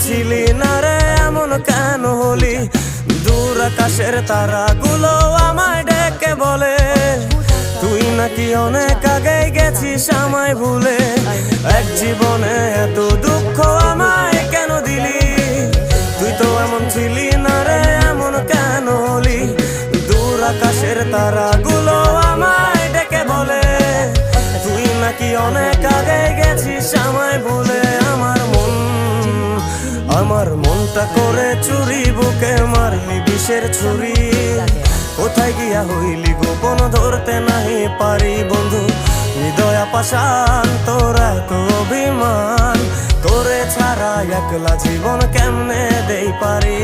ছিলি না রে এমন কেন হলি? দূর আকাশের তারাগুলো আমায় ডেকে বলে তুই নাকি অনেক আগে গেছিস আমায় ভুলে। এক জীবনে এত দুঃখ আমায় কেন দিলি? তুই তো এমন ছিলি না রে এমন কেন হলি? দূর আকাশের তারাগুলো আমায় ডেকে বলে তুই নাকি অনেক আগে গেছিস আমায় ভুলে। আমার মনটা করে চুরি, বুকে মারলি বিষের ছুরি। কোথায় গিয়া হইলি গোপন ধরতে নাহি পারি বন্ধু। হৃদয় পাষাণ তোর এত অভিমান, তোরে ছাড়া একলা জীবন কেমনে দেই পারি?